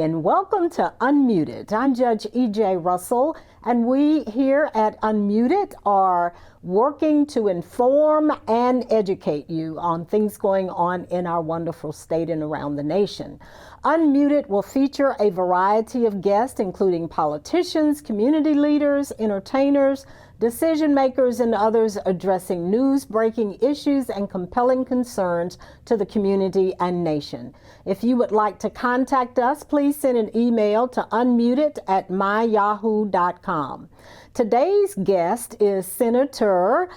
and welcome to Unmuted. I'm Judge E.J. Russell, and we here at Unmuted are working to inform and educate you on things going on in our wonderful state and around the nation. Unmuted will feature a variety of guests, including politicians, community leaders, entertainers, decision makers, and others addressing news, breaking issues, and compelling concerns to the community and nation. If you would like to contact us, please send an email to unmuted@myyahoo.com. Today's guest is Senator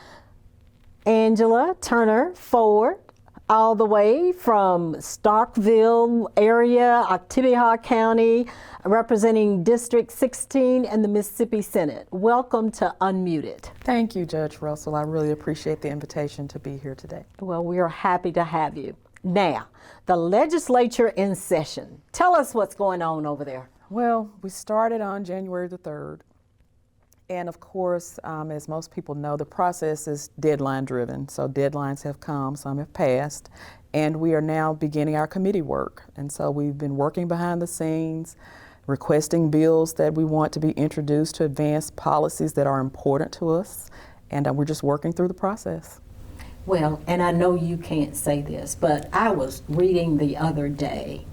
Angela Turner Ford, all the way from Starkville area, Oktibbeha County, representing District 16 in the Mississippi Senate. Welcome to Unmuted. Thank you, Judge Russell. I really appreciate the invitation to be here today. Well, we are happy to have you. Now, the legislature in session. Tell us what's going on over there. Well, we started on January the 3rd. And of course, as most people know, the process is deadline driven. So deadlines have come, some have passed, and we are now beginning our committee work. And so we've been working behind the scenes, requesting bills that we want to be introduced to advance policies that are important to us. And we're just working through the process. Well, and I know you can't say this, but I was reading the other day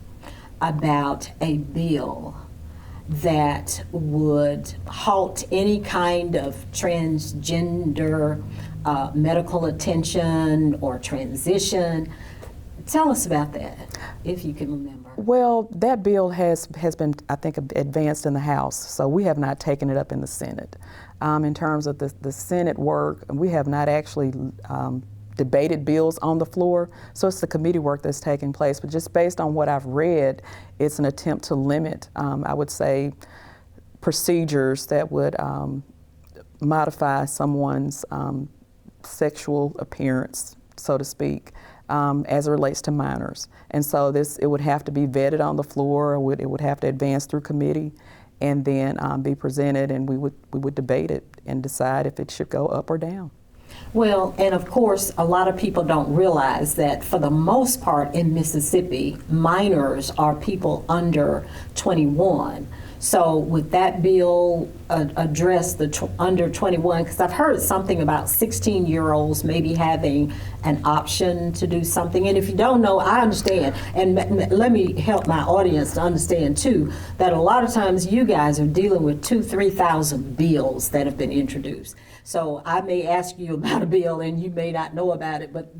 about a bill that would halt any kind of transgender medical attention or transition. Tell us about that, if you can remember. Well, that bill has been, I think, advanced in the House, so we have not taken it up in the Senate. In terms of the Senate work, we have not actually debated bills on the floor, so it's the committee work that's taking place. But just based on what I've read, it's an attempt to limit, I would say, procedures that would modify someone's sexual appearance, so to speak, as it relates to minors. And so it would have to be vetted on the floor, it would have to advance through committee, and then be presented, and we would debate it and decide if it should go up or down. Well, and of course, a lot of people don't realize that for the most part in Mississippi, minors are people under 21. So would that bill address the under 21? Because I've heard something about 16-year-olds maybe having an option to do something. And if you don't know, I understand. And let me help my audience to understand too, that a lot of times you guys are dealing with 2,000-3,000 bills that have been introduced. So I may ask you about a bill and you may not know about it, but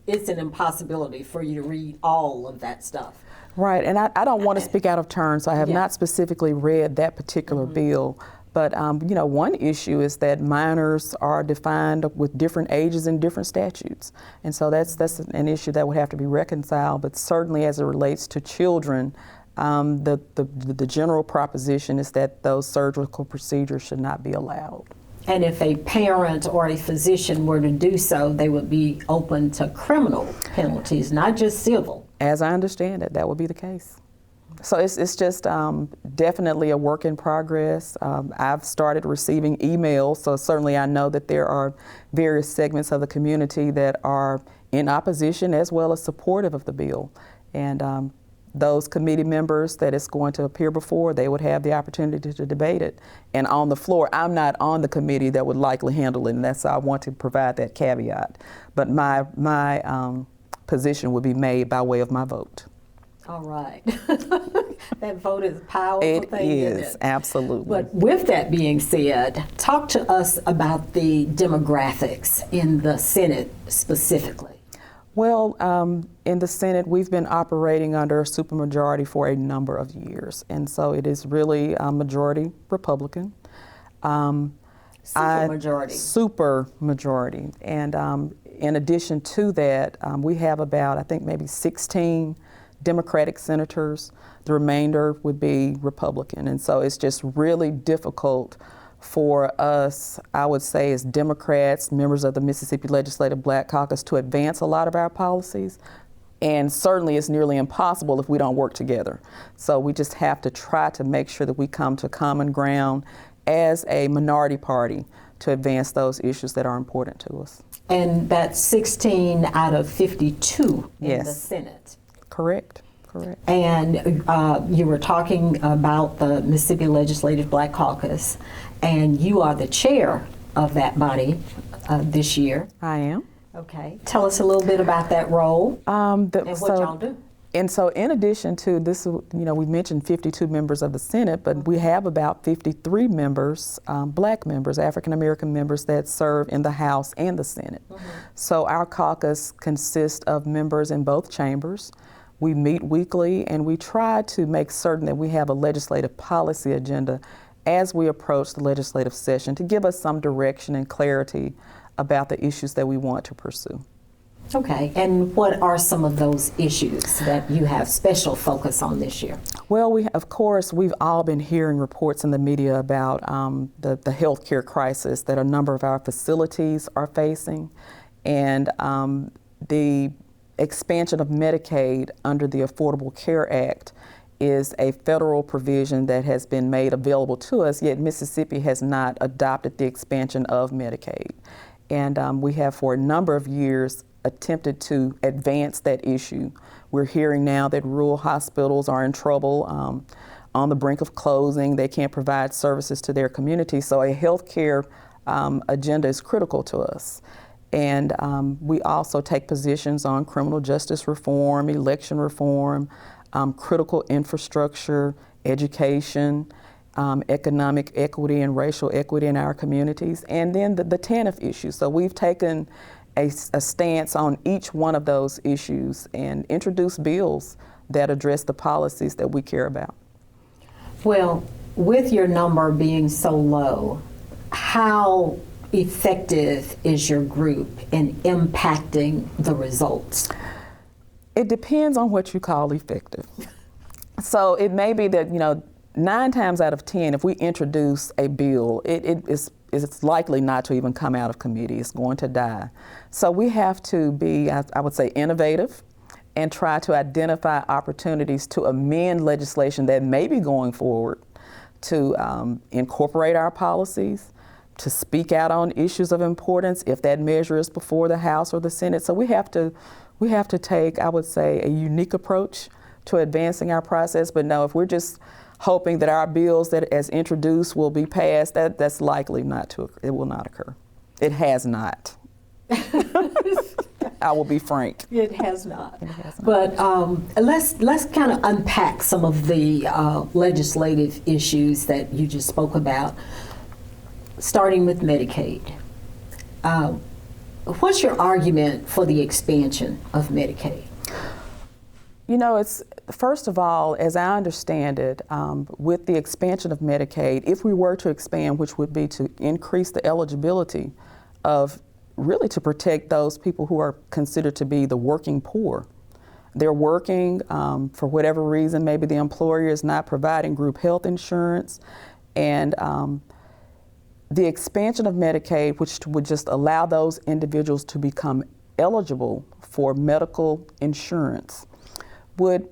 it's an impossibility for you to read all of that stuff. Right, and I don't want to speak out of turn, so I have not specifically read that particular bill. But you know, one issue is that minors are defined with different ages in different statutes, and so that's an issue that would have to be reconciled. But certainly, as it relates to children, the general proposition is that those surgical procedures should not be allowed. And if a parent or a physician were to do so, they would be open to criminal penalties, not just civil. As I understand it, that would be the case. So it's just definitely a work in progress. I've started receiving emails, so certainly I know that there are various segments of the community that are in opposition as well as supportive of the bill. And those committee members that it's going to appear before, they would have the opportunity to debate it. And on the floor, I'm not on the committee that would likely handle it, and that's I want to provide that caveat. But my position would be made by way of my vote. All right. That vote is a powerful thing, isn't it? Absolutely. But with that being said, talk to us about the demographics in the Senate specifically. Well, in the Senate, we've been operating under a supermajority for a number of years, and so it is really a majority Republican. Supermajority. And in addition to that, we have about, I think, maybe 16 Democratic senators. The remainder would be Republican, and so it's just really difficult for us, I would say, as Democrats, members of the Mississippi Legislative Black Caucus, to advance a lot of our policies. And certainly it's nearly impossible if we don't work together. So we just have to try to make sure that we come to common ground as a minority party to advance those issues that are important to us. And that's 16 out of 52 in the Senate. Correct. correct. And you were talking about the Mississippi Legislative Black Caucus, and you are the chair of that body this year. I am. Okay. Tell us a little bit about that role and what y'all do. And so in addition to this, we mentioned 52 members of the Senate, but we have about 53 members, black members, African-American members that serve in the House and the Senate. Mm-hmm. So our caucus consists of members in both chambers. We meet weekly and we try to make certain that we have a legislative policy agenda as we approach the legislative session to give us some direction and clarity about the issues that we want to pursue. Okay, and what are some of those issues that you have special focus on this year? Well, we've all been hearing reports in the media about the healthcare crisis that a number of our facilities are facing, and the expansion of Medicaid under the Affordable Care Act is a federal provision that has been made available to us, yet Mississippi has not adopted the expansion of Medicaid. And we have for a number of years attempted to advance that issue. We're hearing now that rural hospitals are in trouble, on the brink of closing. They can't provide services to their community. So a healthcare agenda is critical to us. And we also take positions on criminal justice reform, election reform, critical infrastructure, education, economic equity and racial equity in our communities, and then the TANF issue. So we've taken a stance on each one of those issues and introduced bills that address the policies that we care about. Well, with your number being so low, how effective is your group in impacting the results? It depends on what you call effective. So it may be that, 9 times out of 10, if we introduce a bill, it's likely not to even come out of committee. It's going to die. So we have to be, I would say, innovative and try to identify opportunities to amend legislation that may be going forward, to incorporate our policies, to speak out on issues of importance if that measure is before the House or the Senate. So we have to take, I would say, a unique approach to advancing our process. But no, if we're just hoping that our bills that as introduced will be passed, that's likely not to occur. It will not occur. It has not. I will be frank. It has not. It has not. But let's kind of unpack some of the legislative issues that you just spoke about, starting with Medicaid. What's your argument for the expansion of Medicaid? It's first of all, as I understand it, with the expansion of Medicaid, if we were to expand, which would be to increase the eligibility of really to protect those people who are considered to be the working poor. They're working for whatever reason, maybe the employer is not providing group health insurance, and the expansion of Medicaid, which would just allow those individuals to become eligible for medical insurance, would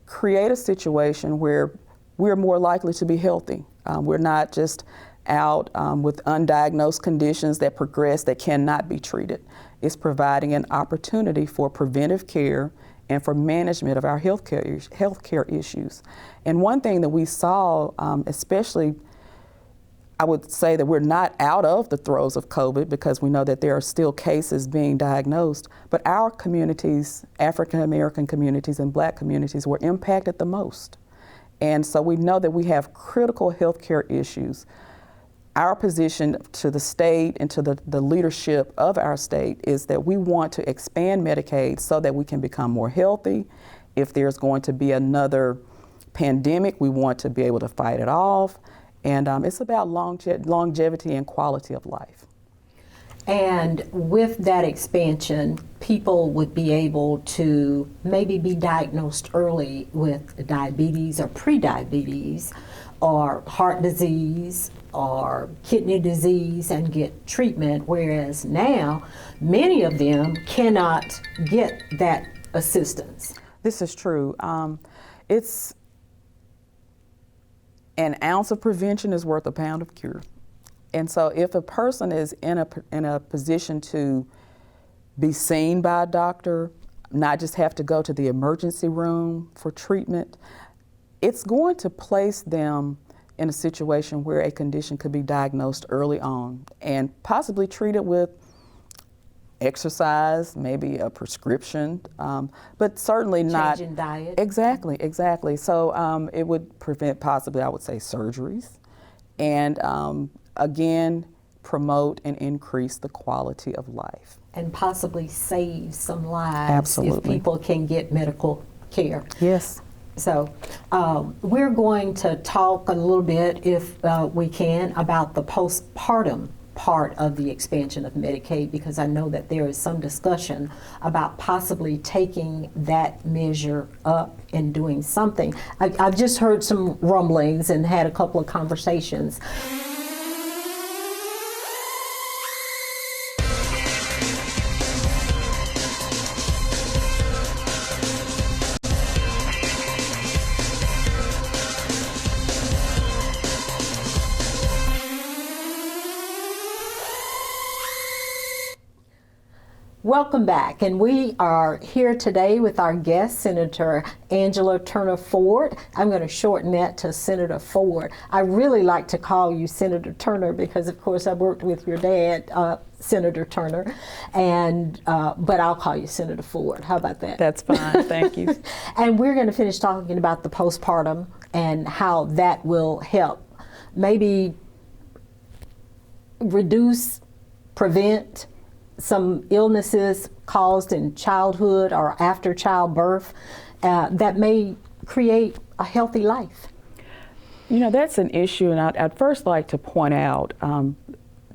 create a situation where we're more likely to be healthy. We're not just out with undiagnosed conditions that progress that cannot be treated. It's providing an opportunity for preventive care and for management of our healthcare issues. And one thing that we saw, especially, I would say that we're not out of the throes of COVID because we know that there are still cases being diagnosed, but our communities, African American communities and Black communities, were impacted the most. And so we know that we have critical healthcare issues. Our position to the state and to the leadership of our state is that we want to expand Medicaid so that we can become more healthy. If there's going to be another pandemic, we want to be able to fight it off. And it's about longevity and quality of life. And with that expansion, people would be able to maybe be diagnosed early with diabetes or prediabetes or heart disease or kidney disease and get treatment, whereas now many of them cannot get that assistance. This is true. It's an ounce of prevention is worth a pound of cure. And so if a person is in a position to be seen by a doctor, not just have to go to the emergency room for treatment. It's going to place them in a situation where a condition could be diagnosed early on and possibly treated with exercise, maybe a prescription, but certainly not. Change in diet. Exactly. So it would prevent possibly, I would say, surgeries, and again, promote and increase the quality of life. And possibly save some lives. Absolutely. If people can get medical care. Yes. So we're going to talk a little bit, if we can, about the postpartum part of the expansion of Medicaid, because I know that there is some discussion about possibly taking that measure up and doing something. I've just heard some rumblings and had a couple of conversations. Welcome back, and we are here today with our guest, Senator Angela Turner Ford. I'm going to shorten that to Senator Ford. I really like to call you Senator Turner because, of course, I worked with your dad, Senator Turner, and but I'll call you Senator Ford. How about that? That's fine. Thank you. And we're going to finish talking about the postpartum and how that will help maybe reduce, prevent some illnesses caused in childhood or after childbirth that may create a healthy life. You know, that's an issue, and I'd first like to point out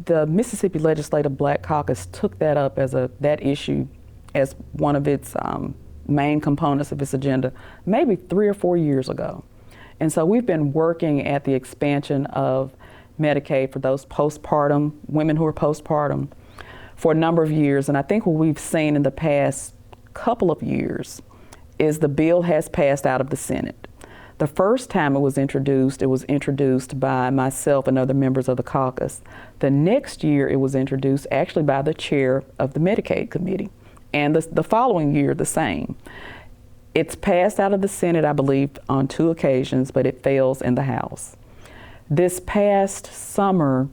the Mississippi Legislative Black Caucus took that up as that issue as one of its main components of its agenda maybe 3 or 4 years ago. And so we've been working at the expansion of Medicaid for those postpartum, women who are postpartum, for a number of years. And I think what we've seen in the past couple of years is the bill has passed out of the Senate. The first time it was introduced by myself and other members of the caucus. The next year it was introduced actually by the chair of the Medicaid committee. And the following year, the same. It's passed out of the Senate, I believe, on 2 occasions, but it fails in the House. This past summer,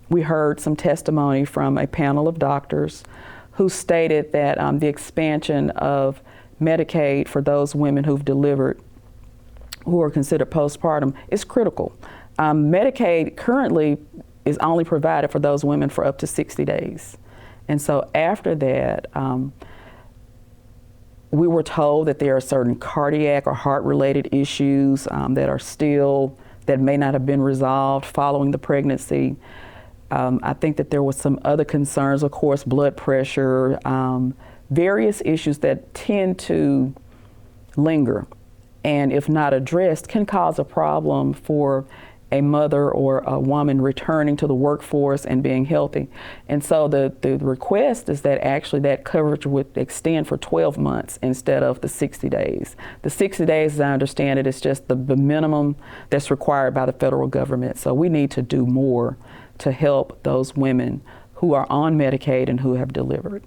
we heard some testimony from a panel of doctors who stated that the expansion of Medicaid for those women who've delivered, who are considered postpartum, is critical. Medicaid currently is only provided for those women for up to 60 days. And so after that, we were told that there are certain cardiac or heart-related issues that may not have been resolved following the pregnancy. I think that there was some other concerns, of course, blood pressure, various issues that tend to linger, and if not addressed, can cause a problem for a mother or a woman returning to the workforce and being healthy. And so the request is that actually that coverage would extend for 12 months instead of the 60 days. The 60 days, as I understand it, is just the minimum that's required by the federal government. So we need to do more to help those women who are on Medicaid and who have delivered.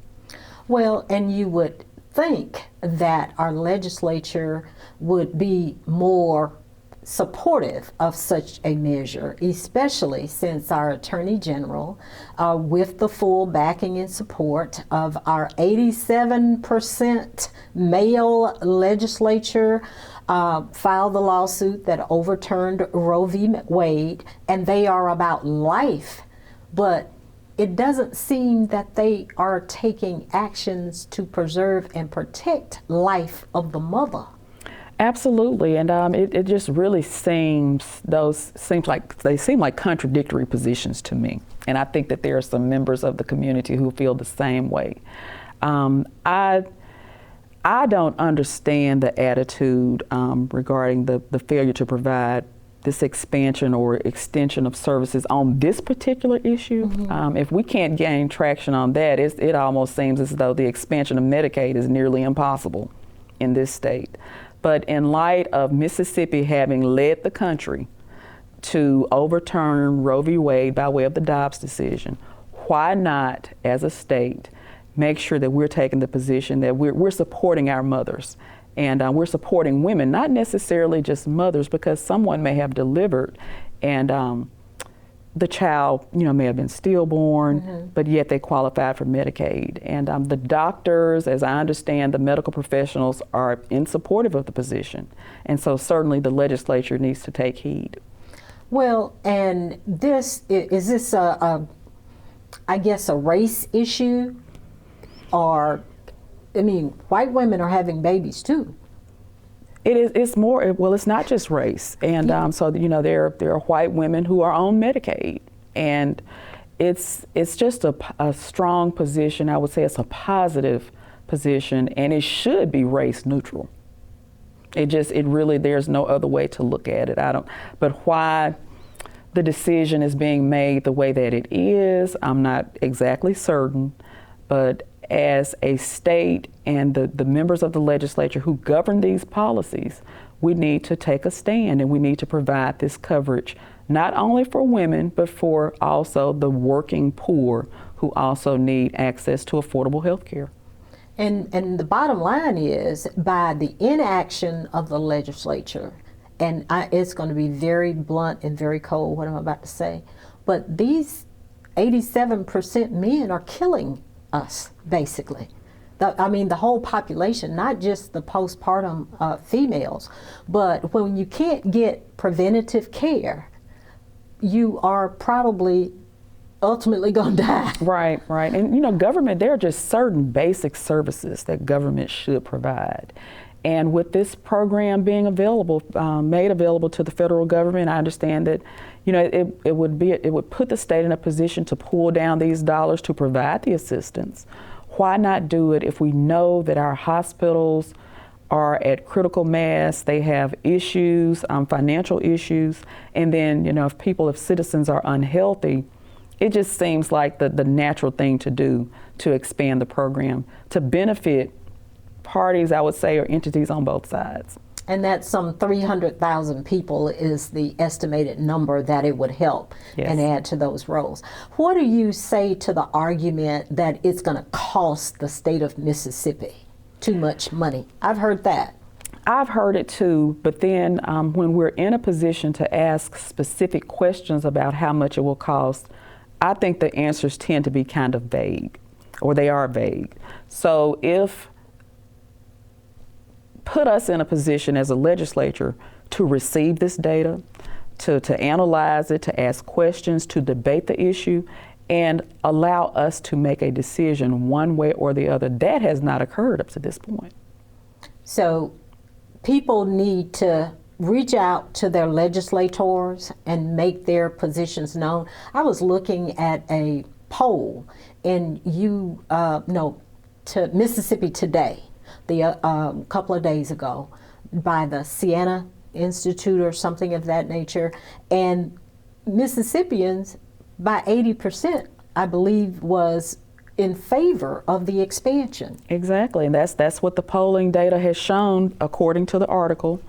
Well, and you would think that our legislature would be more supportive of such a measure, especially since our Attorney General, with the full backing and support of our 87% male legislature, filed the lawsuit that overturned Roe v. Wade, and they are about life, but it doesn't seem that they are taking actions to preserve and protect life of the mother. Absolutely, and it just really seem like contradictory positions to me, and I think that there are some members of the community who feel the same way. I don't understand the attitude regarding the failure to provide this expansion or extension of services on this particular issue. Mm-hmm. If we can't gain traction on that, it almost seems as though the expansion of Medicaid is nearly impossible in this state. But in light of Mississippi having led the country to overturn Roe v. Wade by way of the Dobbs decision, why not, as a state, make sure that we're taking the position that we're supporting our mothers. And we're supporting women, not necessarily just mothers, because someone may have delivered and the child, may have been stillborn, but yet they qualified for Medicaid. And the doctors, as I understand, the medical professionals are in supportive of the position. And so certainly the legislature needs to take heed. Well, and is this a race issue? Or, white women are having babies too. It's more, well, it's not just race. And so, there are white women who are on Medicaid. And it's just a strong position. I would say it's a positive position, and it should be race neutral. It really, there's no other way to look at it. But why the decision is being made the way that it is, I'm not exactly certain. But as a state and the members of the legislature who govern these policies, we need to take a stand, and we need to provide this coverage not only for women, but for also the working poor who also need access to affordable health care. And the bottom line is, by the inaction of the legislature, and it's going to be very blunt and very cold what I'm about to say, but these 87% men are killing us, basically. The whole population, not just the postpartum females, but when you can't get preventative care, you are probably ultimately going to die. Right. And government, there are just certain basic services that government should provide. And with this program being available, made available to the federal government, I understand that, it would put the state in a position to pull down these dollars to provide the assistance. Why not do it if we know that our hospitals are at critical mass, they have issues, financial issues, and then, if citizens are unhealthy, it just seems like the natural thing to do to expand the program to benefit parties, I would say, or entities on both sides. And that some 300,000 people is the estimated number that it would help. Yes. And add to those roles. What do you say to the argument that it's going to cost the state of Mississippi too much money? I've heard that. I've heard it too, but then when we're in a position to ask specific questions about how much it will cost, I think the answers tend to be kind of vague, or they are vague. So put us in a position as a legislature to receive this data, to analyze it, to ask questions, to debate the issue, and allow us to make a decision one way or the other. That has not occurred up to this point. So people need to reach out to their legislators and make their positions known. I was looking at a poll to Mississippi Today, a couple of days ago, by the Siena Institute or something of that nature, and Mississippians by 80%, I believe, was in favor of the expansion. Exactly, and that's what the polling data has shown, according to the article,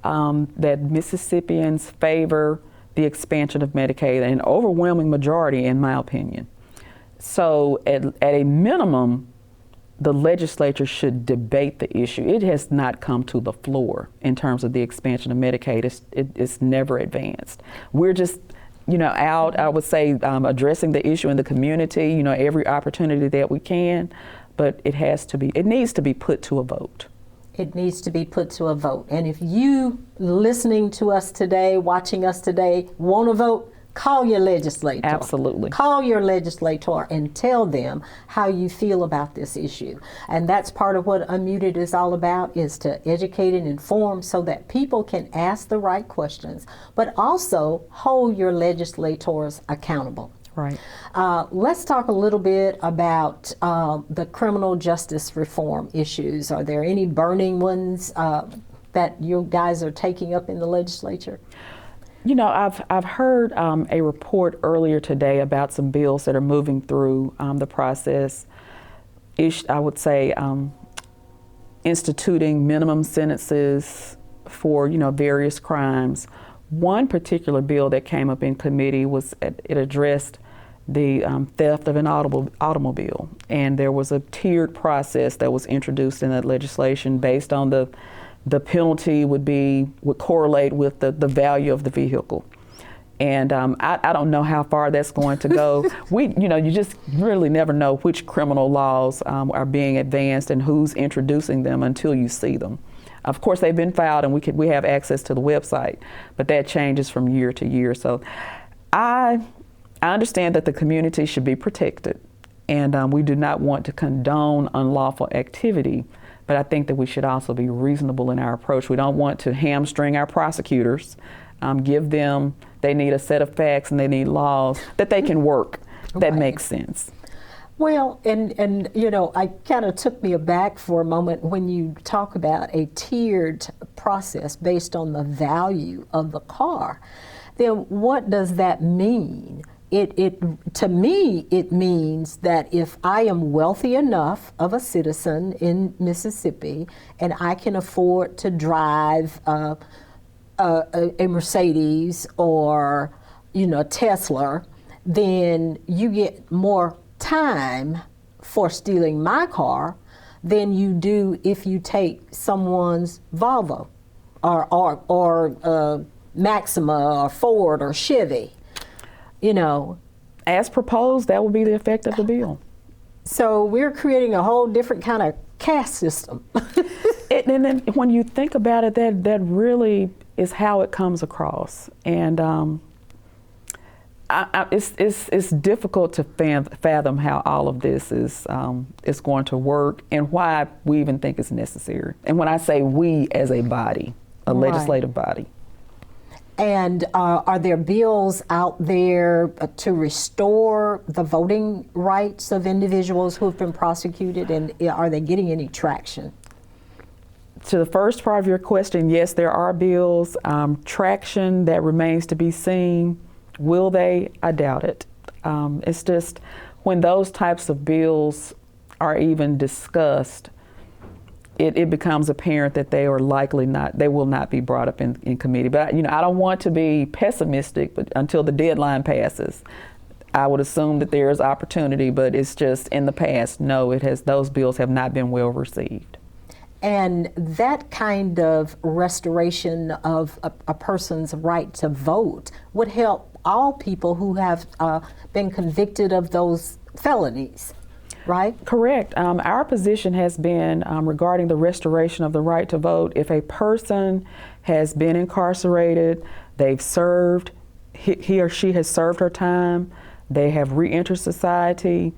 that Mississippians favor the expansion of Medicaid, an overwhelming majority, in my opinion. So at a minimum, the legislature should debate the issue. It has not come to the floor in terms of the expansion of Medicaid. It's never advanced. We're just, out, I would say, addressing the issue in the community, every opportunity that we can, but it needs to be put to a vote. It needs to be put to a vote. And if you listening to us today, watching us today, want to vote, call your legislator. Absolutely. Call your legislator and tell them how you feel about this issue. And that's part of what Unmuted is all about, is to educate and inform so that people can ask the right questions, but also hold your legislators accountable. Right. Let's talk a little bit about the criminal justice reform issues. Are there any burning ones that you guys are taking up in the legislature? I've heard a report earlier today about some bills that are moving through the process. I would say instituting minimum sentences for various crimes. One particular bill that came up in committee it addressed theft of an automobile. And there was a tiered process that was introduced in that legislation based on the penalty would correlate with the value of the vehicle. And I don't know how far that's going to go. You just really never know which criminal laws are being advanced and who's introducing them until you see them. Of course, they've been filed and we have access to the website, but that changes from year to year. So I understand that the community should be protected, and we do not want to condone unlawful activity, but I think that we should also be reasonable in our approach. We don't want to hamstring our prosecutors, they need a set of facts and they need laws that they can work that Right. make sense. Well, and I kind of took me aback for a moment when you talk about a tiered process based on the value of the car. Then what does that mean? To me, it means that if I am wealthy enough of a citizen in Mississippi and I can afford to drive a Mercedes or Tesla, then you get more time for stealing my car than you do if you take someone's Volvo or Maxima or Ford or Chevy. As proposed, that would be the effect of the bill. So we're creating a whole different kind of caste system. And then when you think about it, that really is how it comes across. And it's difficult to fathom how all of this is going to work and why we even think it's necessary. And when I say we as a body, a Right. legislative body. And are there bills out there to restore the voting rights of individuals who have been prosecuted, and are they getting any traction? To the first part of your question, yes, there are bills. Traction, that remains to be seen. Will they? I doubt it. It's just when those types of bills are even discussed, it becomes apparent that they will not be brought up in committee. But I don't want to be pessimistic, but until the deadline passes, I would assume that there is opportunity, but it's just in the past, no, those bills have not been well received. And that kind of restoration of a person's right to vote would help all people who have been convicted of those felonies, right? Correct. Our position has been regarding the restoration of the right to vote. If a person has been incarcerated, they've served, he or she has served her time, they have re-entered society,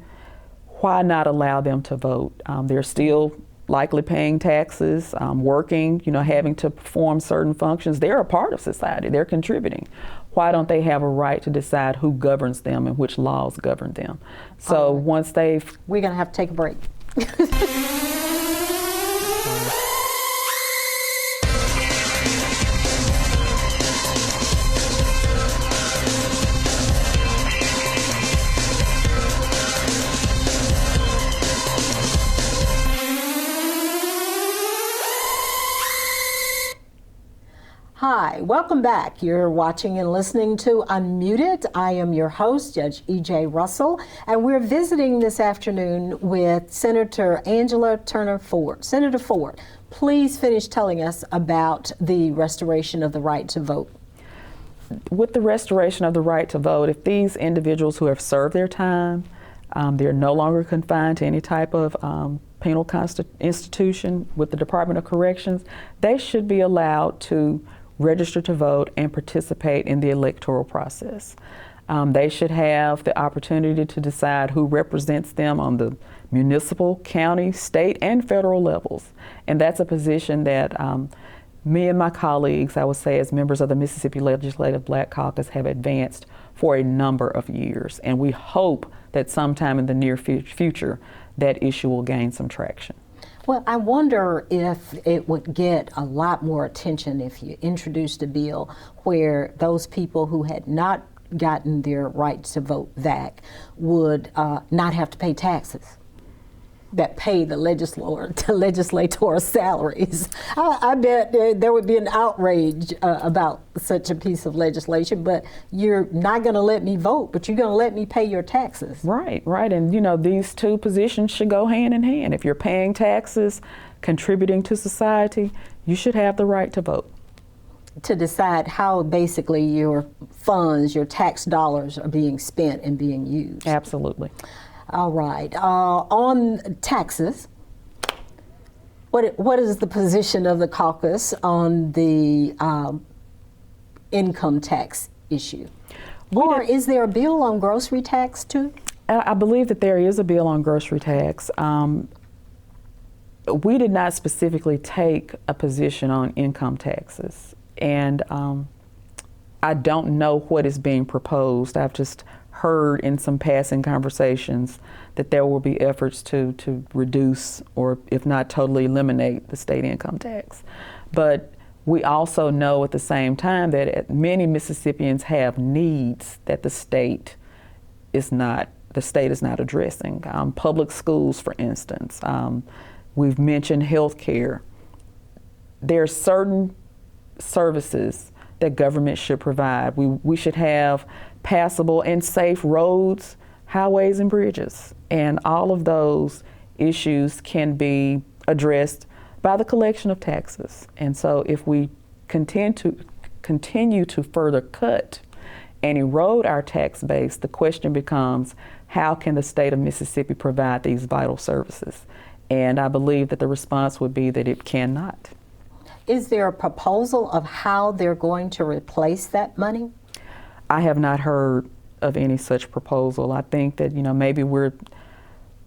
why not allow them to vote? They're still likely paying taxes, working, having to perform certain functions. They're a part of society. They're contributing. Why don't they have a right to decide who governs them and which laws govern them? So once We're going to have to take a break. Hi, welcome back. You're watching and listening to Unmuted. I am your host, Judge E.J. Russell, and we're visiting this afternoon with Senator Angela Turner Ford. Senator Ford, please finish telling us about the restoration of the right to vote. With the restoration of the right to vote, if these individuals who have served their time, they're no longer confined to any type of penal institution with the Department of Corrections, they should be allowed to register to vote and participate in the electoral process. They should have the opportunity to decide who represents them on the municipal, county, state, and federal levels. And that's a position that me and my colleagues, I would say as members of the Mississippi Legislative Black Caucus, have advanced for a number of years. And we hope that sometime in the near future, that issue will gain some traction. Well, I wonder if it would get a lot more attention if you introduced a bill where those people who had not gotten their right to vote back would not have to pay taxes. that pay the legislator salaries. I bet there would be an outrage about such a piece of legislation, but you're not going to let me vote, but you're going to let me pay your taxes. Right. And these two positions should go hand in hand. If you're paying taxes, contributing to society, you should have the right to vote. To decide how basically your funds, your tax dollars are being spent and being used. Absolutely. All right. On taxes, what is the position of the caucus on the income tax issue? Or is there a bill on grocery tax too? I believe that there is a bill on grocery tax. We did not specifically take a position on income taxes, and I don't know what is being proposed. I've just heard in some passing conversations that there will be efforts to reduce, or if not totally eliminate, the state income tax. But we also know at the same time that many Mississippians have needs that the state is not addressing. Public schools, for instance. We've mentioned health care. There are certain services that government should provide. We should have passable and safe roads, highways, and bridges. And all of those issues can be addressed by the collection of taxes. And so if we continue to further cut and erode our tax base, the question becomes, how can the state of Mississippi provide these vital services? And I believe that the response would be that it cannot. Is there a proposal of how they're going to replace that money? I have not heard of any such proposal. I think that, maybe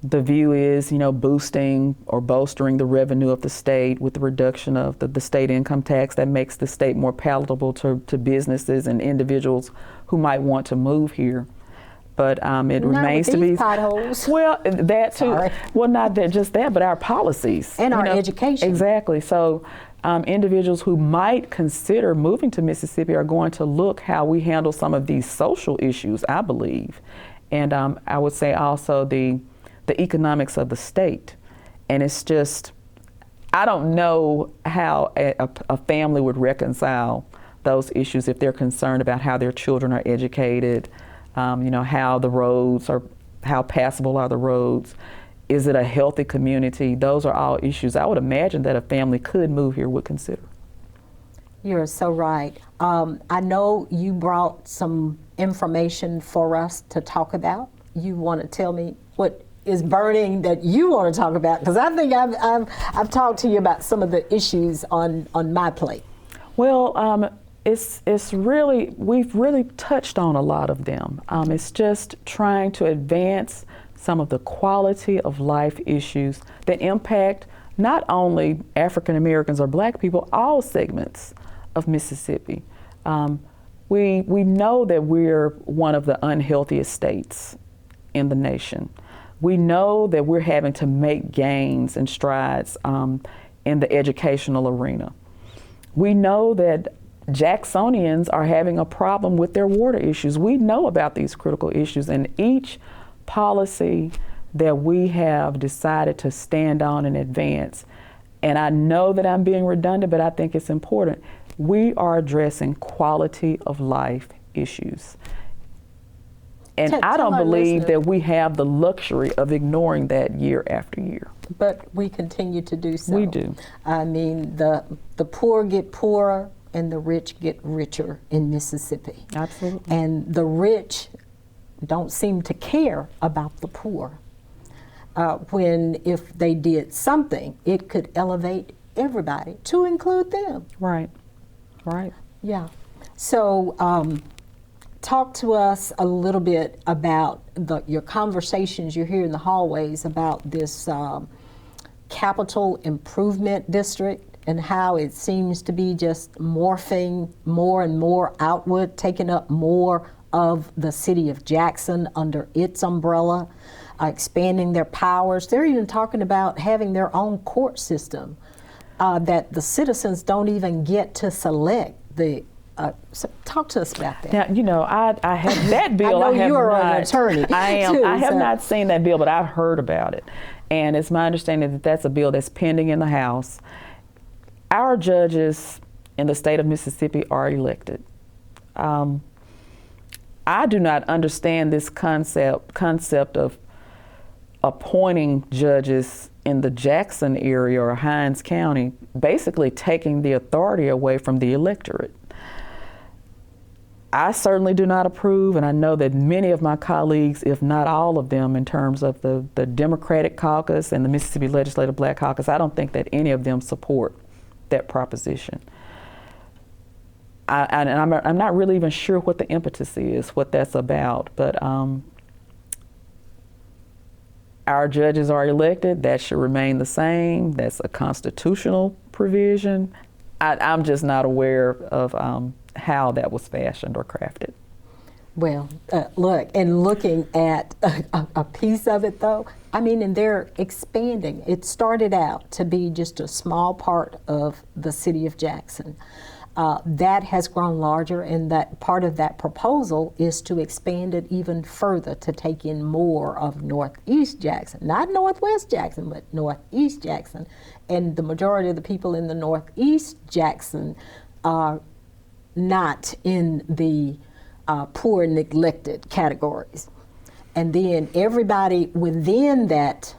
the view is, boosting or bolstering the revenue of the state with the reduction of the state income tax that makes the state more palatable to businesses and individuals who might want to move here. But it remains to be potholes. Well, that too. Sorry. Well, not that, just that, but our policies and our education. Exactly. So individuals who might consider moving to Mississippi are going to look how we handle some of these social issues, I believe, and I would say also the economics of the state. And it's just, I don't know how a family would reconcile those issues if they're concerned about how their children are educated. How the roads are, how passable are the roads? Is it a healthy community? Those are all issues I would imagine that a family could move here would consider. You're so right. I know you brought some information for us to talk about. You want to tell me what is burning that you want to talk about? Because I think I've talked to you about some of the issues on my plate. Well, it's really, we've really touched on a lot of them. It's just trying to advance some of the quality of life issues that impact not only African Americans or Black people, all segments of Mississippi. We know that we're one of the unhealthiest states in the nation. We know that we're having to make gains and strides in the educational arena. We know that Jacksonians are having a problem with their water issues. We know about these critical issues, and each policy that we have decided to stand on and advance, and I know that I'm being redundant, but I think it's important, we are addressing quality of life issues. And I don't believe that we have the luxury of ignoring that year after year. But we continue to do so. We do. I mean, the poor get poorer and the rich get richer in Mississippi. Absolutely. And the rich don't seem to care about the poor. When if they did something, it could elevate everybody, to include them. Right, right. Yeah. So talk to us a little bit about your conversations you hear in the hallways about this capital improvement district and how it seems to be just morphing more and more outward, taking up more of the city of Jackson under its umbrella, expanding their powers. They're even talking about having their own court system, that the citizens don't even get to select the so talk to us about that. Now, you know, I have that bill. I know you're an attorney. I am. Too, I have not seen that bill, but I've heard about it. And it's my understanding that that's a bill that's pending in the House. Our judges in the state of Mississippi are elected. I do not understand this concept of appointing judges in the Jackson area or Hinds County, basically taking the authority away from the electorate. I certainly do not approve, and I know that many of my colleagues, if not all of them, in terms of the Democratic Caucus and the Mississippi Legislative Black Caucus, I don't think that any of them support that proposition. I'm not really even sure what the impetus is, what that's about, but our judges are elected. That should remain the same. That's a constitutional provision. I'm just not aware of how that was fashioned or crafted. Well, look, and looking at a piece of it, though, I mean, and they're expanding. It started out to be just a small part of the city of Jackson. That has grown larger, and that part of that proposal is to expand it even further to take in more of Northeast Jackson, not Northwest Jackson, but Northeast Jackson. And the majority of the people in the Northeast Jackson are not in the poor and neglected categories. And then everybody within that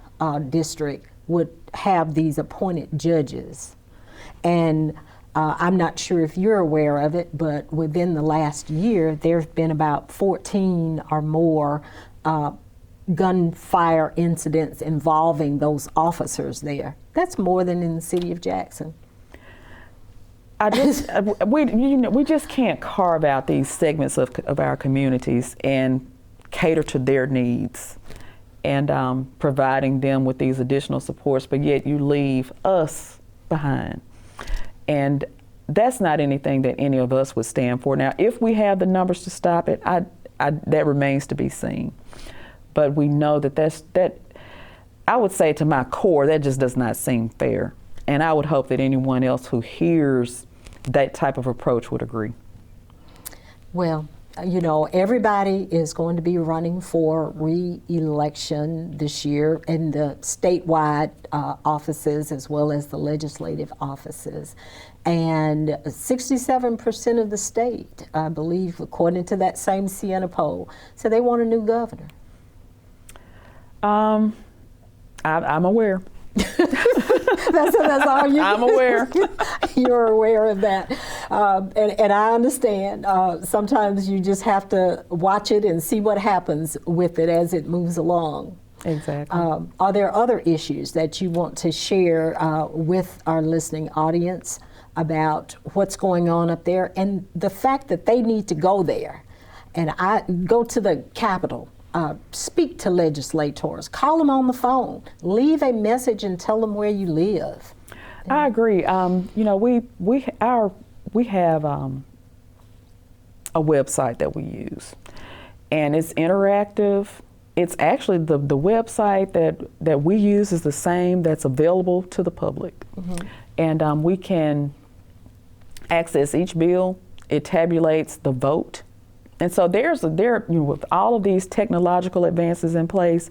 district would have these appointed judges. And I'm not sure if you're aware of it, but within the last year, there have been about 14 or more gunfire incidents involving those officers there. That's more than in the city of Jackson. We just can't carve out these segments of our communities and cater to their needs and providing them with these additional supports, but yet you leave us behind. And that's not anything that any of us would stand for. Now, if we have the numbers to stop it, that remains to be seen. But we know that I would say to my core, that just does not seem fair. And I would hope that anyone else who hears that type of approach would agree. Well, you know, everybody is going to be running for re-election this year in the statewide offices as well as the legislative offices. And 67% of the state, I believe, according to that same Siena poll, said they want a new governor. I'm aware. That's all you. I'm aware. You're aware of that, and I understand. Sometimes you just have to watch it and see what happens with it as it moves along. Exactly. Are there other issues that you want to share with our listening audience about what's going on up there and the fact that they need to go there? And I go to the Capitol. Speak to legislators, call them on the phone, leave a message and tell them where you live. I agree. You know, we have a website that we use, and it's interactive. It's actually the website that we use is the same that's available to the public, and we can access each bill. It tabulates the vote. And so with all of these technological advances in place,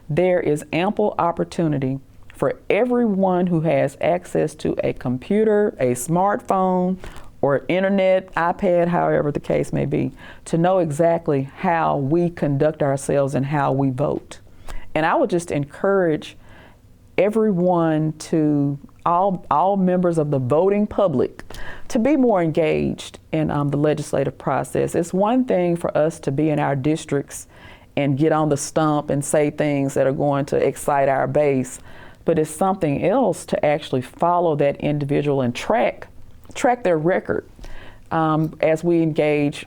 there is ample opportunity for everyone who has access to a computer, a smartphone, or internet, iPad, however the case may be, to know exactly how we conduct ourselves and how we vote. And I would just encourage everyone all members of the voting public to be more engaged in the legislative process. It's one thing for us to be in our districts and get on the stump and say things that are going to excite our base, but it's something else to actually follow that individual and track their record as we engage,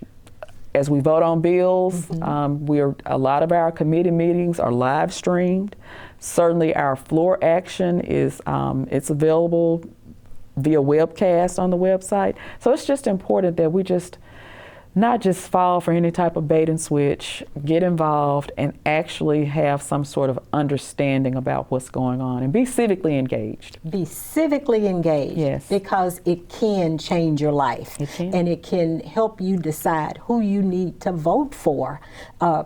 as we vote on bills. A lot of our committee meetings are live streamed. Certainly our floor action is it's available via webcast on the website. So it's just important that we just not just fall for any type of bait and switch, get involved and actually have some sort of understanding about what's going on and be civically engaged. Be civically engaged. Yes. Because it can change your life. It can. And it can help you decide who you need to vote for.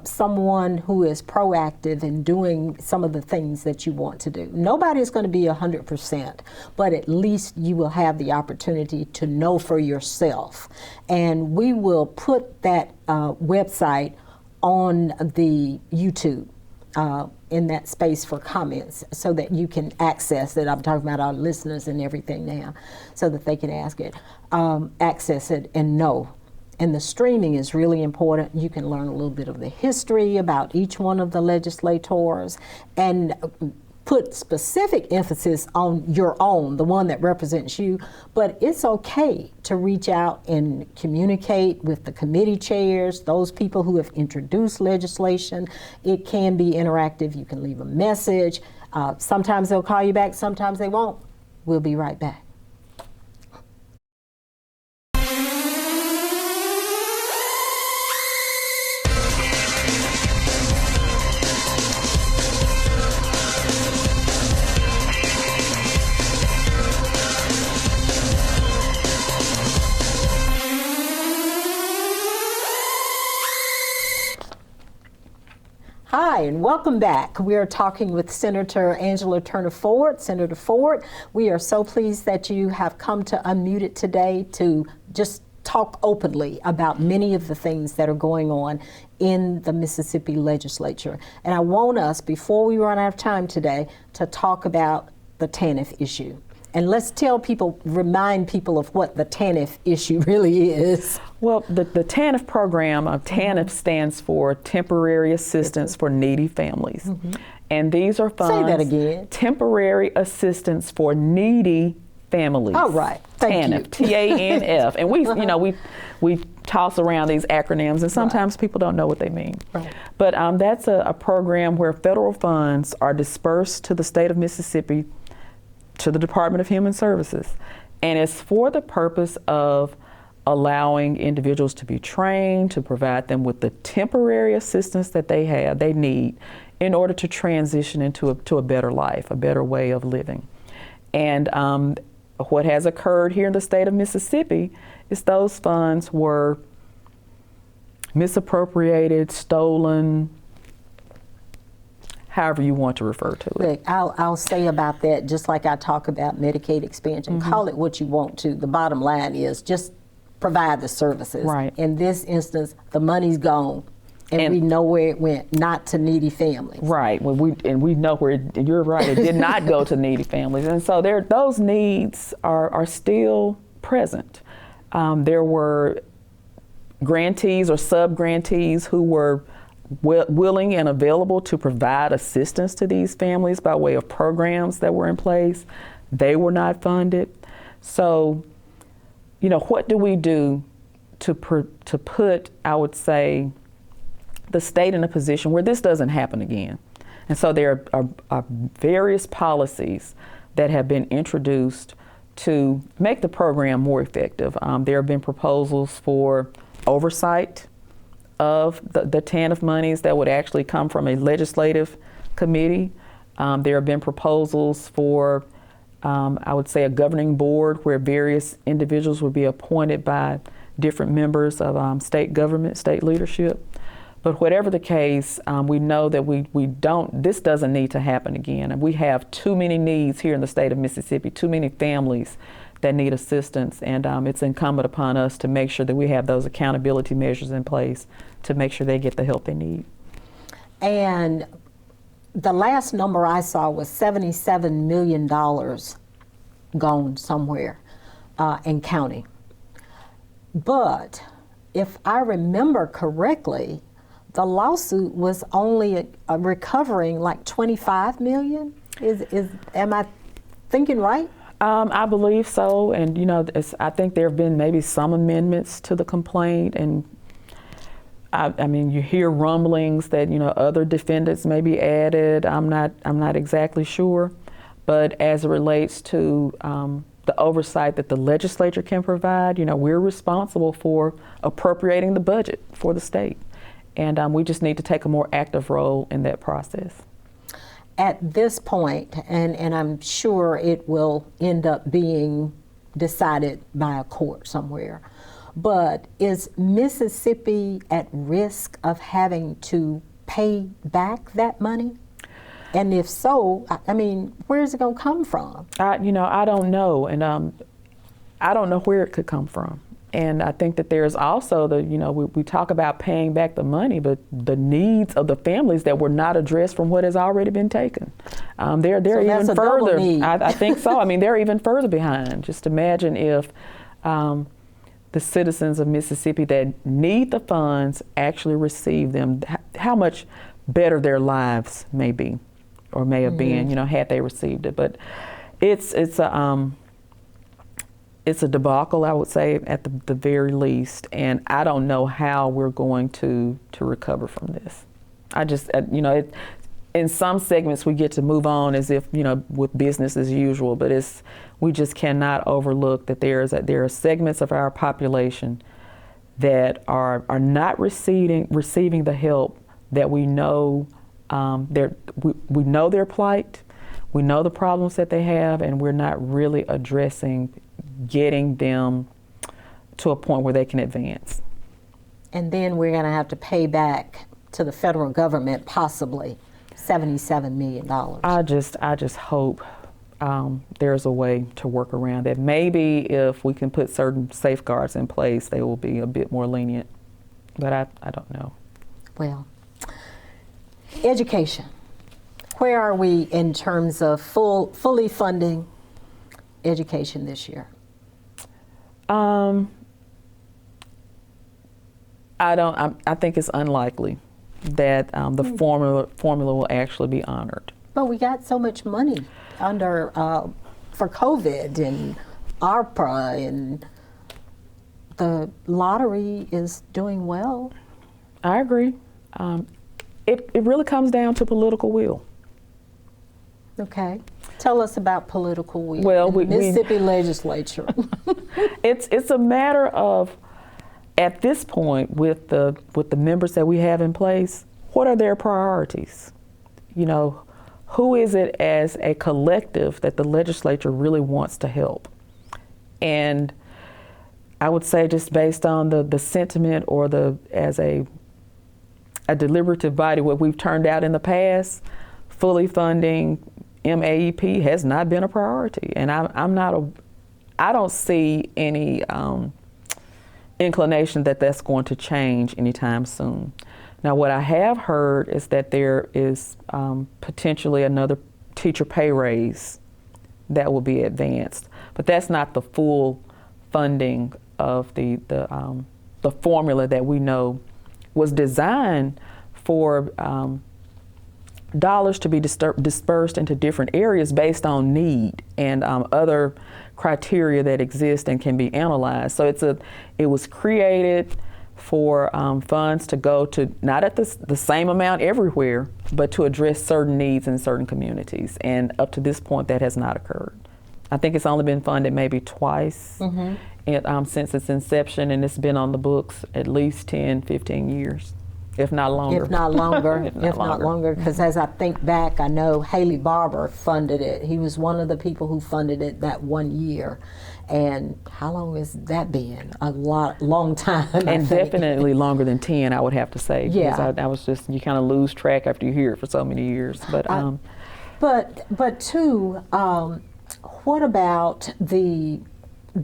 Someone who is proactive in doing some of the things that you want to do. Nobody's going to be 100%, but at least you will have the opportunity to know for yourself. And we will put that website on the YouTube in that space for comments so that you can access it. I'm talking about our listeners and everything now, so that they can access it and know. And the streaming is really important. You can learn a little bit of the history about each one of the legislators and put specific emphasis on your own, the one that represents you. But it's okay to reach out and communicate with the committee chairs, those people who have introduced legislation. It can be interactive. You can leave a message. Sometimes they'll call you back, sometimes they won't. We'll be right back. Hi, and welcome back. We are talking with Senator Angela Turner Ford. Senator Ford, we are so pleased that you have come to Unmute It today to just talk openly about many of the things that are going on in the Mississippi legislature. And I want us, before we run out of time today, to talk about the TANF issue. And let's remind people of what the TANF issue really is. Well, the TANF program, TANF stands for Temporary Assistance for Needy Families. And these are funds. Say that again. Temporary Assistance for Needy Families. All right. Thank you. TANF. And we toss around these acronyms, and sometimes people don't know what they mean. Right. But that's a program where federal funds are dispersed to the state of Mississippi, to the Department of Human Services, and it's for the purpose of allowing individuals to be trained, to provide them with the temporary assistance that they need in order to transition into a better life, a better way of living. And what has occurred here in the state of Mississippi is those funds were misappropriated, stolen, however you want to refer to it. Look, I'll say about that, just like I talk about Medicaid expansion, call it what you want to. The bottom line is just provide the services. Right. In this instance, the money's gone, and we know where it went, not to needy families. Right. Well, we know where you're right. It did not go to needy families, and so those needs are still present. There were grantees or sub-grantees who were willing and available to provide assistance to these families by way of programs that were in place. They were not funded. So, what do we do to put, I would say, the state in a position where this doesn't happen again? And so there are various policies that have been introduced to make the program more effective. There have been proposals for oversight of the TANF monies that would actually come from a legislative committee. There have been proposals for, I would say, a governing board where various individuals would be appointed by different members of state government, state leadership. But whatever the case, we know that this doesn't need to happen again. And we have too many needs here in the state of Mississippi, too many families that need assistance, and it's incumbent upon us to make sure that we have those accountability measures in place to make sure they get the help they need. And the last number I saw was $77 million gone somewhere and counting. But if I remember correctly, the lawsuit was only recovering like $25 million. Am I thinking right? I believe so, and I think there have been maybe some amendments to the complaint, and I mean, you hear rumblings that other defendants may be added. I'm not exactly sure, but as it relates to the oversight that the legislature can provide. We're responsible for appropriating the budget for the state. And we just need to take a more active role in that process. At this point, and I'm sure it will end up being decided by a court somewhere, but is Mississippi at risk of having to pay back that money? And if so, I mean, where is it going to come from? I don't know, and I don't know where it could come from. And I think that there's also we talk about paying back the money, but the needs of the families that were not addressed from what has already been taken. They're so even that's further. A double need. I think so. I mean, they're even further behind. Just imagine if the citizens of Mississippi that need the funds actually receive them, how much better their lives may be, or may have been, had they received it. But it's a debacle, I would say, at the very least, and I don't know how we're going to recover from this. I just, in some segments we get to move on as if, with business as usual, but we just cannot overlook that there are segments of our population that are not receiving the help that we know. We know their plight, we know the problems that they have, and we're not really addressing getting them to a point where they can advance. And then we're going to have to pay back to the federal government possibly $77 million. I just hope there's a way to work around that. Maybe if we can put certain safeguards in place, they will be a bit more lenient. But I don't know. Well, education. Where are we in terms of fully funding education this year? I think it's unlikely that the formula will actually be honored. But we got so much money under for COVID and ARPA, and the lottery is doing well. I agree. It really comes down to political will. Okay. Tell us about political will. Well, Mississippi legislature. It's a matter of, at this point, with the members that we have in place, what are their priorities? Who is it as a collective that the legislature really wants to help? And I would say, just based on the sentiment or as a deliberative body, what we've turned out in the past, fully funding MAEP has not been a priority, and I don't see any inclination that that's going to change anytime soon. Now, what I have heard is that there is potentially another teacher pay raise that will be advanced, but that's not the full funding of the formula that we know was designed for dollars to be dispersed into different areas based on need and other criteria that exist and can be analyzed. So it was created for funds to go to not at the same amount everywhere, but to address certain needs in certain communities. And up to this point, that has not occurred. I think it's only been funded maybe twice since its inception, and it's been on the books at least 10, 15 years. If not longer. If not longer. Because as I think back, I know Haley Barber funded it. He was one of the people who funded it that one year. And how long has that been? Long time. And definitely longer than 10, I would have to say. Yeah. Because I was just, you kind of lose track after you hear it for so many years. But too, what about the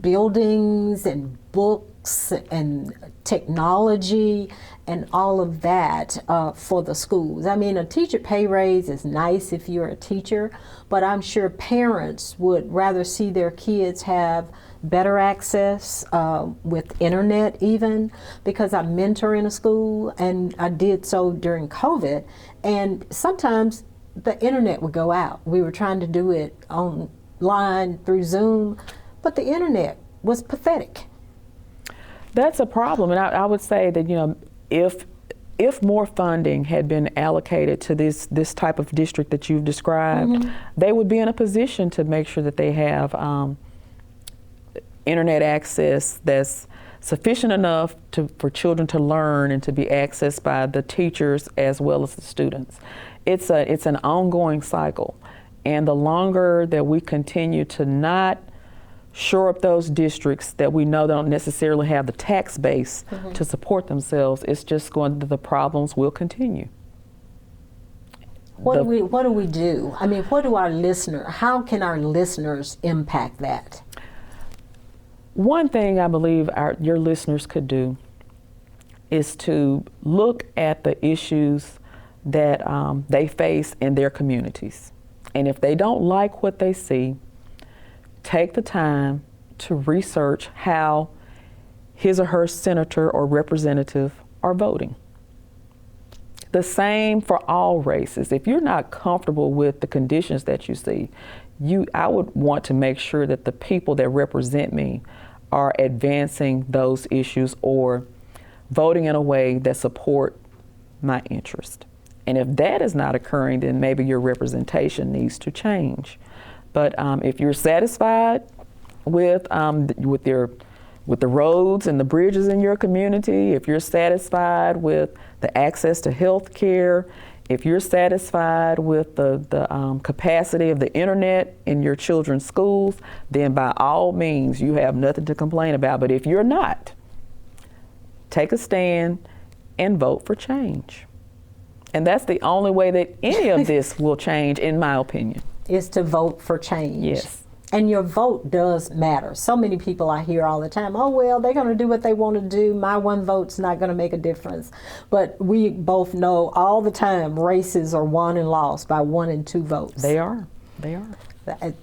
buildings and books and technology and all of that for the schools? I mean, a teacher pay raise is nice if you're a teacher, but I'm sure parents would rather see their kids have better access with internet even, because I mentor in a school and I did so during COVID, and sometimes the internet would go out. We were trying to do it online through Zoom, but the internet was pathetic. That's a problem, and I would say that if more funding had been allocated to this type of district that you've described, they would be in a position to make sure that they have internet access that's sufficient enough for children to learn and to be accessed by the teachers as well as the students. It's an ongoing cycle. And the longer that we continue to not shore up those districts that we know don't necessarily have the tax base to support themselves, it's just the problems will continue. What do we do? I mean, how can our listeners impact that? One thing I believe your listeners could do is to look at the issues that they face in their communities. And if they don't like what they see, take the time to research how his or her senator or representative are voting. The same for all races. If you're not comfortable with the conditions that you see, I would want to make sure that the people that represent me are advancing those issues or voting in a way that support my interest. And if that is not occurring, then maybe your representation needs to change. But if you're satisfied with the roads and the bridges in your community, if you're satisfied with the access to health care, if you're satisfied with the capacity of the internet in your children's schools, then by all means, you have nothing to complain about. But if you're not, take a stand and vote for change. And that's the only way that any of this will change, in my opinion. Is to vote for change. Yes. And your vote does matter. So many people I hear all the time, oh, well, they're going to do what they want to do. My one vote's not going to make a difference. But we both know all the time races are won and lost by 1 and 2 votes. They are. They are.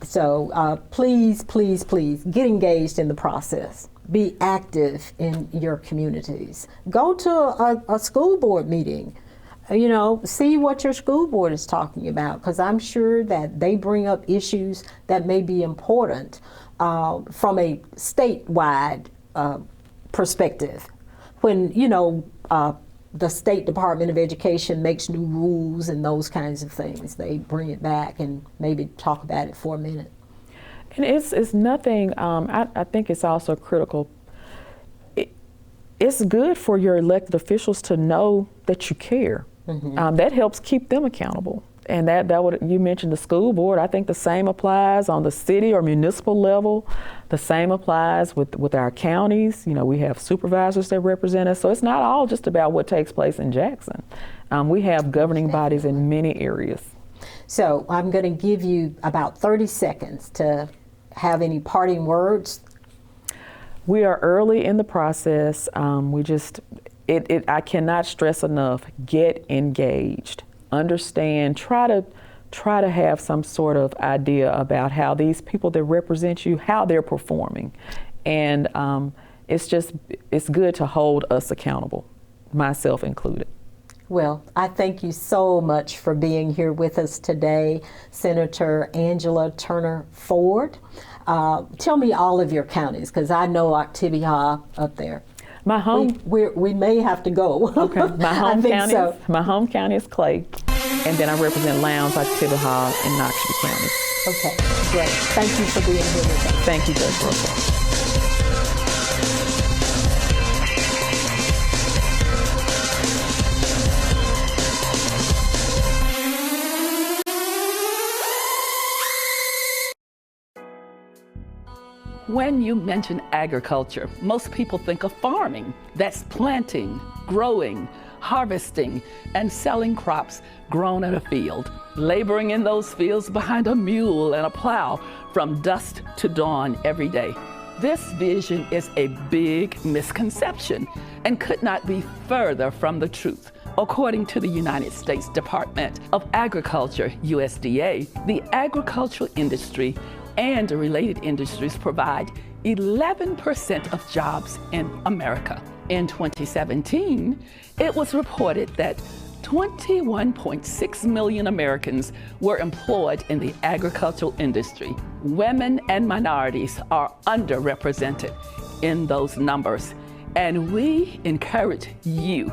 So please, please, please get engaged in the process. Be active in your communities. Go to a school board meeting. You know, see what your school board is talking about, because I'm sure that they bring up issues that may be important from a statewide perspective. When, you know, the State Department of Education makes new rules and those kinds of things, they bring it back and maybe talk about it for a minute. And it's nothing, I think it's also critical. It's good for your elected officials to know that you care. That helps keep them accountable. And you mentioned the school board. I think the same applies on the city or municipal level. The same applies with our counties. You know, we have supervisors that represent us. So it's not all just about what takes place in Jackson. We have governing bodies in many areas. So I'm going to give you about 30 seconds to have any parting words. We are early in the process. I cannot stress enough, get engaged, understand, try to have some sort of idea about how these people that represent you, how they're performing. And it's good to hold us accountable, myself included. Well, I thank you so much for being here with us today, Senator Angela Turner Ford. Tell me all of your counties, because I know Octibbeha up there. My home. We may have to go. Okay. My home county. So. My home county is Clay, and then I represent Lowndes, Octibbeha, and Noxubee counties. Okay, great. Thank you for being here with us. Thank you, Judge Russell. When you mention agriculture, most people think of farming. That's planting, growing, harvesting, and selling crops grown in a field, laboring in those fields behind a mule and a plow from dusk to dawn every day. This vision is a big misconception and could not be further from the truth. According to the United States Department of Agriculture, USDA, the agricultural industry and related industries provide 11% of jobs in America. In 2017, it was reported that 21.6 million Americans were employed in the agricultural industry. Women and minorities are underrepresented in those numbers, and we encourage you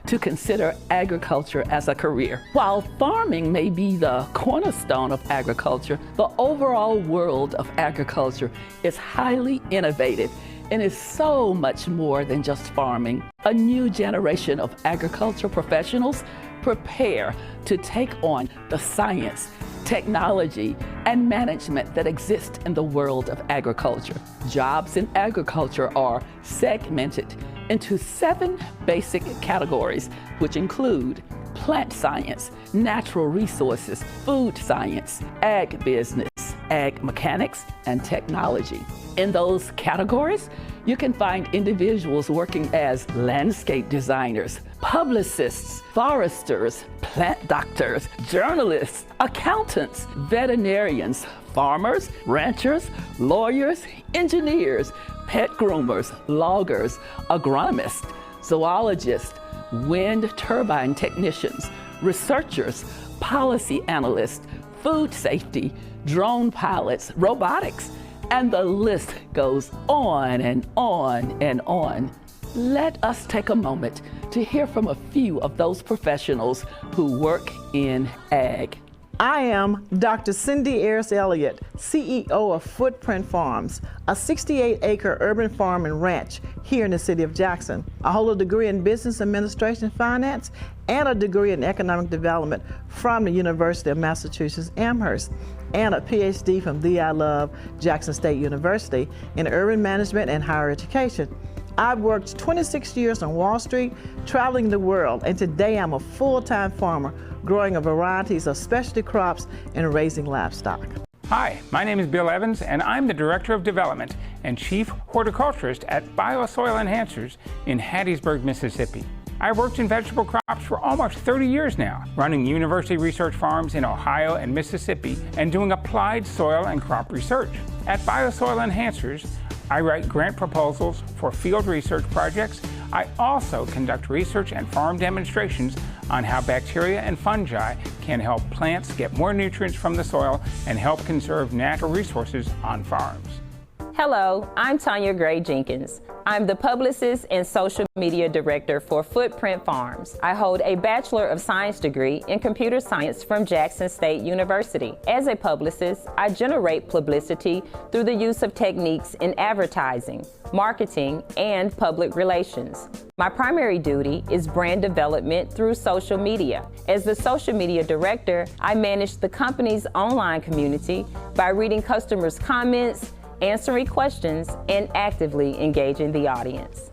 to consider agriculture as a career. While farming may be the cornerstone of agriculture, the overall world of agriculture is highly innovative and is so much more than just farming. A new generation of agricultural professionals prepare to take on the science, technology, and management that exist in the world of agriculture. Jobs in agriculture are segmented into 7 basic categories, which include plant science, natural resources, food science, ag business, ag mechanics, and technology. In those categories, you can find individuals working as landscape designers, publicists, foresters, plant doctors, journalists, accountants, veterinarians, farmers, ranchers, lawyers, engineers, pet groomers, loggers, agronomists, zoologists, wind turbine technicians, researchers, policy analysts, food safety, drone pilots, robotics, and the list goes on and on and on. Let us take a moment to hear from a few of those professionals who work in ag. I am Dr. Cindy Ayers Elliott, CEO of Footprint Farms, a 68-acre urban farm and ranch here in the city of Jackson. I hold a degree in Business Administration and Finance and a degree in Economic Development from the University of Massachusetts Amherst, and a PhD from the I Love Jackson State University in Urban Management and Higher Education. I've worked 26 years on Wall Street, traveling the world, and today I'm a full-time farmer, growing a varieties of specialty crops and raising livestock. Hi, my name is Bill Evans, and I'm the Director of Development and Chief Horticulturist at Biosoil Enhancers in Hattiesburg, Mississippi. I've worked in vegetable crops for almost 30 years now, running university research farms in Ohio and Mississippi and doing applied soil and crop research. At Biosoil Enhancers, I write grant proposals for field research projects. I also conduct research and farm demonstrations on how bacteria and fungi can help plants get more nutrients from the soil and help conserve natural resources on farms. Hello, I'm Tanya Gray Jenkins. I'm the publicist and social media director for Footprint Farms. I hold a Bachelor of Science degree in computer science from Jackson State University. As a publicist, I generate publicity through the use of techniques in advertising, marketing, and public relations. My primary duty is brand development through social media. As the social media director, I manage the company's online community by reading customers' comments, answering questions, and actively engaging the audience.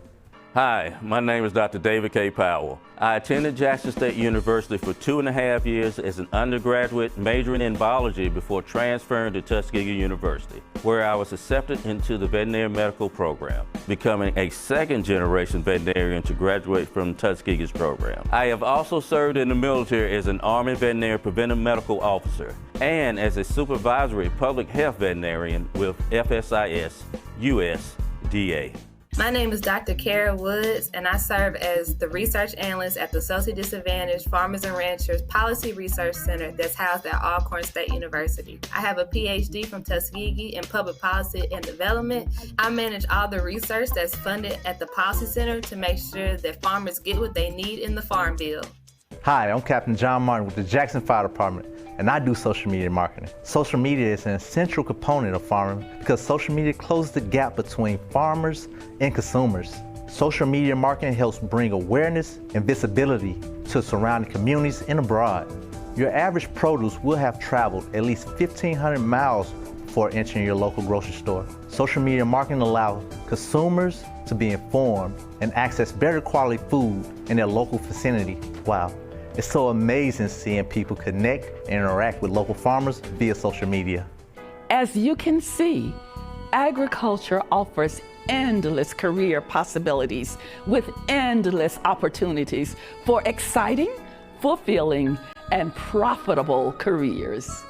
Hi, my name is Dr. David K. Powell. I attended Jackson State University for 2.5 years as an undergraduate, majoring in biology before transferring to Tuskegee University, where I was accepted into the veterinary medical program, becoming a second-generation veterinarian to graduate from Tuskegee's program. I have also served in the military as an Army veterinary preventive medical officer and as a supervisory public health veterinarian with FSIS USDA. My name is Dr. Kara Woods, and I serve as the research analyst at the Socially Disadvantaged Farmers and Ranchers Policy Research Center that's housed at Alcorn State University. I have a PhD from Tuskegee in Public Policy and Development. I manage all the research that's funded at the Policy Center to make sure that farmers get what they need in the Farm Bill. Hi, I'm Captain John Martin with the Jackson Fire Department, and I do social media marketing. Social media is an essential component of farming because social media closes the gap between farmers and consumers. Social media marketing helps bring awareness and visibility to surrounding communities and abroad. Your average produce will have traveled at least 1,500 miles before entering your local grocery store. Social media marketing allows consumers to be informed and access better quality food in their local vicinity. Wow. It's so amazing seeing people connect and interact with local farmers via social media. As you can see, agriculture offers endless career possibilities with endless opportunities for exciting, fulfilling, and profitable careers.